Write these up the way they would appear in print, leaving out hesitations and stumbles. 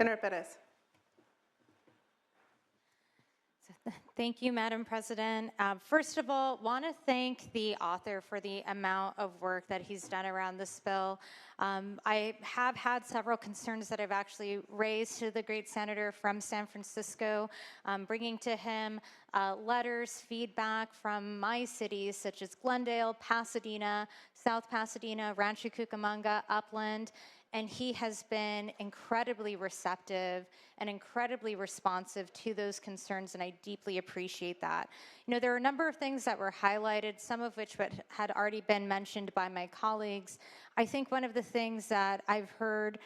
Senator Perez. Thank you, Madam President. First of all, want to thank the author for the amount of work that he's done around this bill. I have had several concerns that I've actually raised to the great senator from San Francisco, bringing to him letters, feedback from my cities such as Glendale, Pasadena, South Pasadena, Rancho Cucamonga, Upland, and he has been incredibly receptive and incredibly responsive to those concerns, and I deeply appreciate that. You know, there are a number of things that were highlighted, some of which had already been mentioned by my colleagues. I think one of the things that I've heard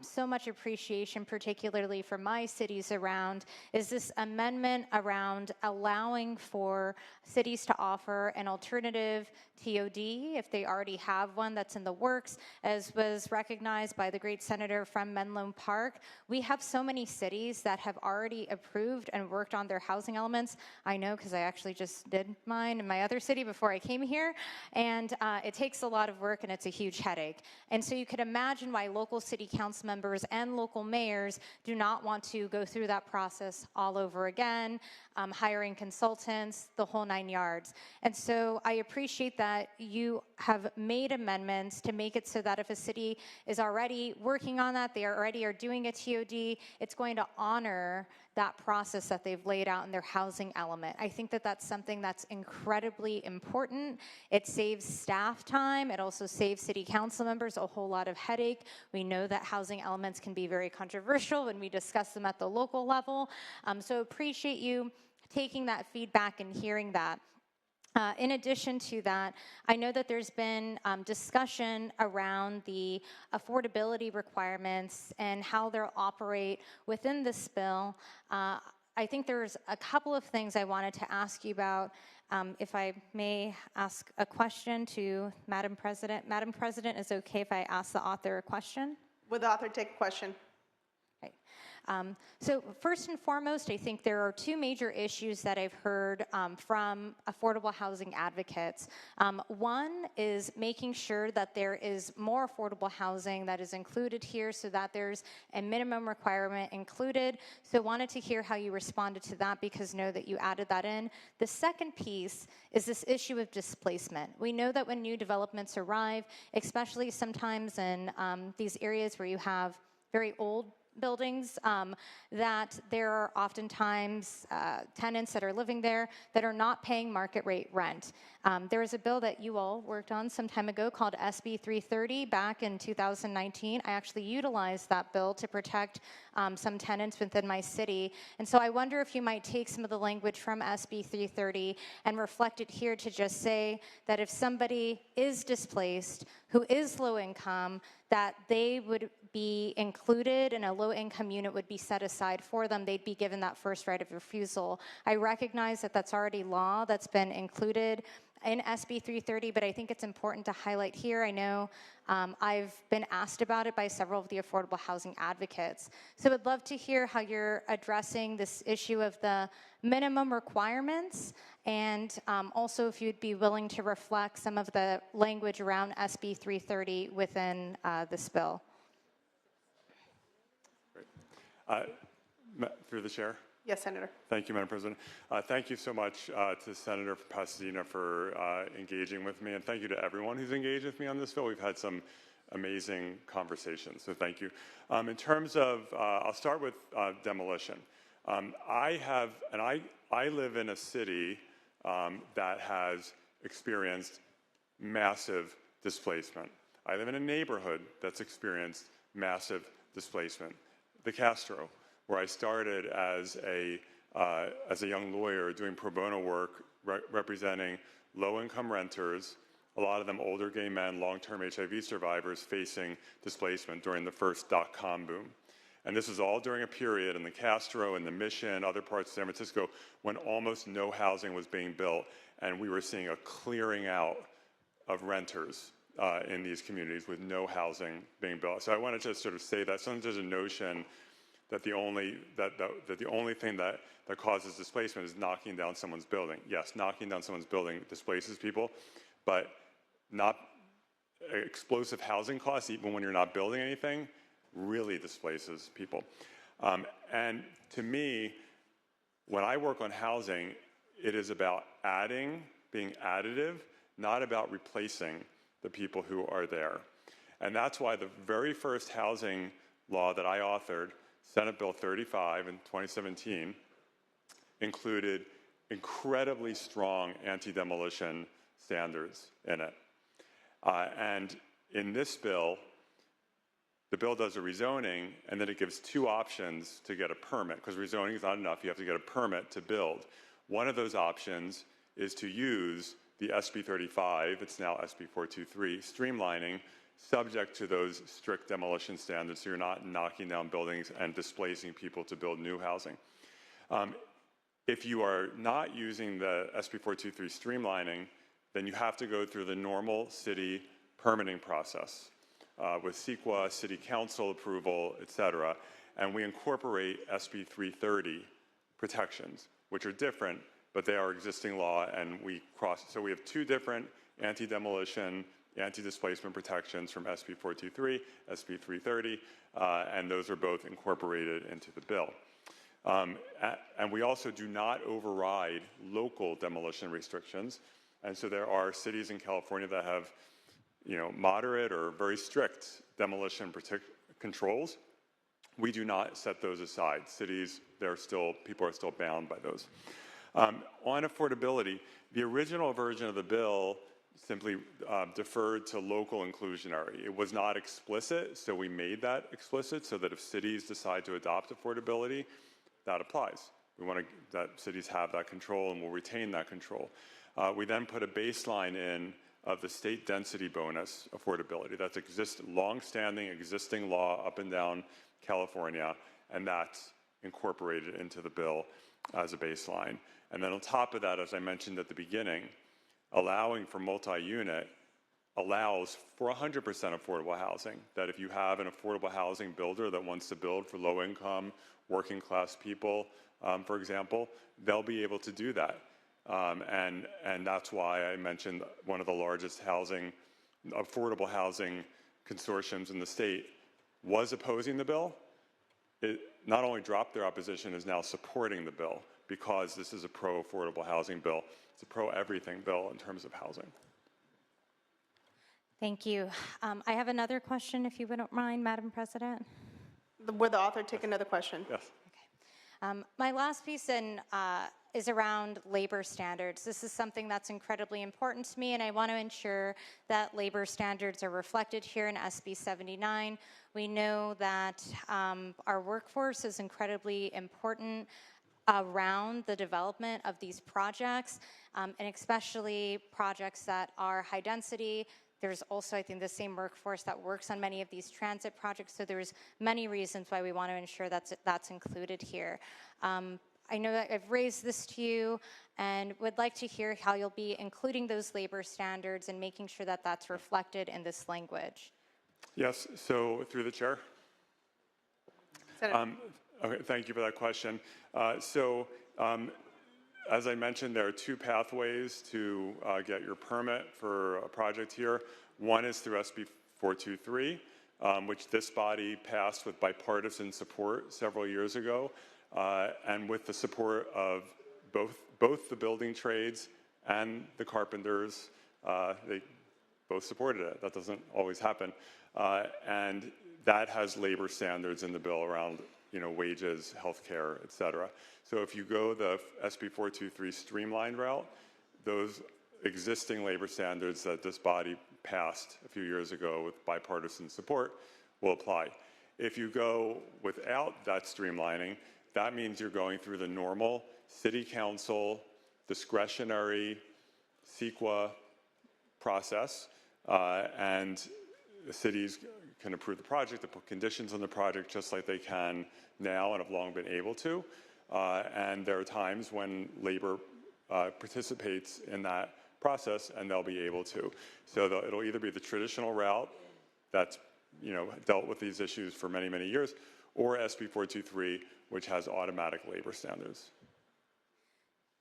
so much appreciation, particularly from my cities around, is this amendment around allowing for cities to offer an alternative TOD if they already have one that's in the works. As was recognized by the great senator from Menlo Park, we have so many cities that have already approved and worked on their housing elements. I know because I actually just did mine in my other city before I came here, and it takes a lot of work and it's a huge headache. And so you could imagine why local city council members and local mayors do not want to go through that process all over again, hiring consultants, the whole 9 yards. And so I appreciate that you have made amendments to make it so that if a city is already working on that, they already are doing a TOD, it's going to honor that process that they've laid out in their housing element. I think that that's something that's incredibly important. It saves staff time. It also saves city council members a whole lot of headache. We know that housing elements can be very controversial when we discuss them at the local level. So appreciate you taking that feedback and hearing that. In addition to that, I know that there's been discussion around the affordability requirements and how they'll operate within this bill. I think there's a couple of things I wanted to ask you about. If I may ask a question to Madam President. Madam President, is it okay if I ask the author a question? Would the author take a question? Okay. So first and foremost, I think there are two major issues that I've heard from affordable housing advocates. One is making sure that there is more affordable housing that is included here so that there's a minimum requirement included. So wanted to hear how you responded to that because know that you added that in. The second piece is this issue of displacement. We know that when new developments arrive, especially sometimes in these areas where you have very old buildings, that there are oftentimes tenants that are living there that are not paying market rate rent. There was a bill that you all worked on some time ago called Sb79 back in 2019. I actually utilized that bill to protect some tenants within my city. And so I wonder if you might take some of the language from Sb330 and reflect it here to just say that if somebody is displaced, who is low income, that they would be included and a low-income unit would be set aside for them. They'd be given that first right of refusal. I recognize that that's already law that's been included in Sb330, but I think it's important to highlight here. I know I've been asked about it by several of the affordable housing advocates. So I'd love to hear how you're addressing this issue of the minimum requirements, and also if you'd be willing to reflect some of the language around Sb330 within this bill. Through the chair. Yes, Senator. Thank you, Madam President. Thank you so much to the Senator from Pasadena for engaging with me, and thank you to everyone who's engaged with me on this bill. We've had some amazing conversations, so thank you. In terms of, I'll start with demolition. I live in a city that has experienced massive displacement. I live in a neighborhood that's experienced massive displacement. The Castro, where I started as a young lawyer doing pro bono work representing low-income renters, a lot of them older gay men, long-term HIV survivors facing displacement during the first dot-com boom. And this was all during a period in the Castro and the Mission, other parts of San Francisco, when almost no housing was being built, and we were seeing a clearing out of renters in these communities with no housing being built. So I want to just sort of say that sometimes there's a notion that the only thing that causes displacement is knocking down someone's building. Yes, knocking down someone's building displaces people, but not explosive housing costs, even when you're not building anything, really displaces people. And to me, when I work on housing, it is about adding, being additive, not about replacing the people who are there. And that's why the very first housing law that I authored, Senate Bill 35 in 2017, included incredibly strong anti-demolition standards in it. And in this bill, the bill does a rezoning, and then it gives two options to get a permit, because rezoning is not enough. You have to get a permit to build. One of those options is to use the SB35, it's now SB423, streamlining, subject to those strict demolition standards, so you're not knocking down buildings and displacing people to build new housing. If you are not using the SB423 streamlining, then you have to go through the normal city permitting process with CEQA, city council approval, et cetera, and we incorporate SB330 protections, which are different, but they are existing law, and we cross. So we have two different anti-demolition, anti-displacement protections from SB423, SB330, and those are both incorporated into the bill. And we also do not override local demolition restrictions. And so there are cities in California that have, moderate or very strict demolition controls. We do not set those aside. Cities, people are still bound by those. On affordability, the original version of the bill simply deferred to local inclusionary. It was not explicit, so we made that explicit so that if cities decide to adopt affordability, that applies. We want that cities have that control, and will retain that control. We then put a baseline in of the state density bonus affordability. That's long-standing existing law up and down California, and that's incorporated into the bill as a baseline. And then on top of that, as I mentioned at the beginning, allowing for multi-unit allows for 100% affordable housing, that if you have an affordable housing builder that wants to build for low-income, working-class people, for example, they'll be able to do that. And that's why I mentioned one of the largest affordable housing consortiums in the state was opposing the bill. It not only dropped their opposition, is now supporting the bill, because this is a pro-affordable housing bill. It's a pro-everything bill in terms of housing. Thank you. I have another question, if you wouldn't mind, Madam President. Would the author take another question? Yes. Okay. My last piece is around labor standards. This is something that's incredibly important to me, and I want to ensure that labor standards are reflected here in SB79. We know that our workforce is incredibly important around the development of these projects, and especially projects that are high density. There's also, I think, the same workforce that works on many of these transit projects, so there's many reasons why we want to ensure that's included here. I know that I've raised this to you and would like to hear how you'll be including those labor standards and making sure that that's reflected in this language. Yes, so through the chair. Okay, thank you for that question. As I mentioned, there are two pathways to get your permit for a project here. One is through SB 423, which this body passed with bipartisan support several years ago, and with the support of both the building trades and the carpenters. They both supported it. That doesn't always happen. And that has labor standards in the bill around wages, healthcare, et cetera. So if you go the SB 423 streamlined route, those existing labor standards that this body passed a few years ago with bipartisan support will apply. If you go without that streamlining, that means you're going through the normal city council discretionary CEQA process, and the cities can approve the project, to put conditions on the project just like they can now and have long been able to. And there are times when labor participates in that process, and they'll be able to. So it'll either be the traditional route that's dealt with these issues for many, many years, or SB 423, which has automatic labor standards.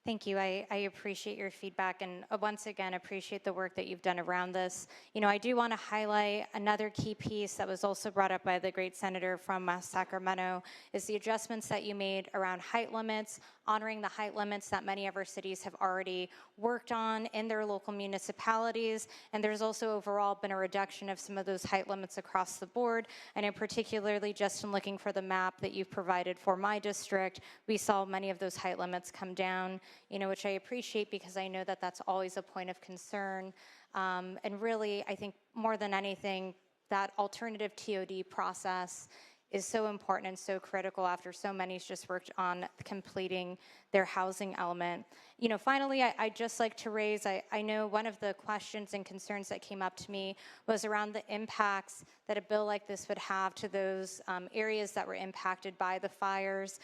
Thank you. I appreciate your feedback and once again appreciate the work that you've done around this. You know, I do want to highlight another key piece that was also brought up by the great senator from Sacramento is the adjustments that you made around height limits, honoring the height limits that many of our cities have already worked on in their local municipalities. And there's also overall been a reduction of some of those height limits across the board. And in particularly just in looking for the map that you've provided for my district, we saw many of those height limits come down, you know, which I appreciate because I know that that's always a point of concern. And really, I think more than anything, that alternative TOD process is so important and so critical after so many's just worked on completing their housing element. You know, finally, I'd just like to raise, I know one of the questions and concerns that came up to me was around the impacts that a bill like this would have to those areas that were impacted by the fires.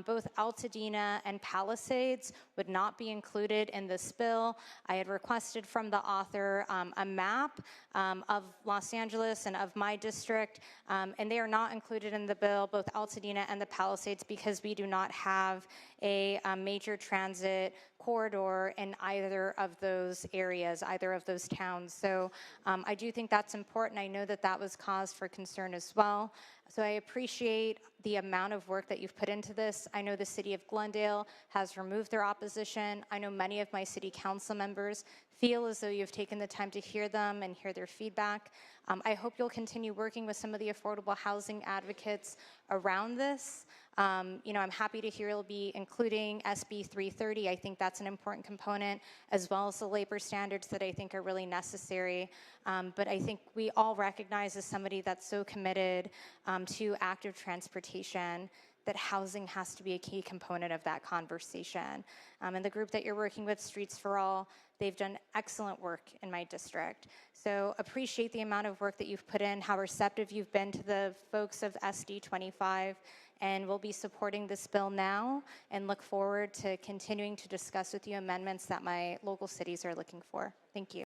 Both Altadena and Palisades would not be included in this bill. I had requested from the author a map of Los Angeles and of my district, and they are not included in the bill, both Altadena and the Palisades, because we do not have a major transit corridor in either of those areas, either of those towns. So I do think that's important. I know that that was cause for concern as well. So I appreciate the amount of work that you've put into this. I know the city of Glendale has removed their opposition. I know many of my city council members feel as though you've taken the time to hear them and hear their feedback. I hope you'll continue working with some of the affordable housing advocates around this. You know, I'm happy to hear you'll be including Sb330. I think that's an important component, as well as the labor standards that I think are really necessary. But I think we all recognize, as somebody that's so committed to active transportation, that housing has to be a key component of that conversation. And the group that you're working with, Streets for All, they've done excellent work in my district. So appreciate the amount of work that you've put in, how receptive you've been to the folks of SD25, and we'll be supporting this bill now and look forward to continuing to discuss with you amendments that my local cities are looking for. Thank you.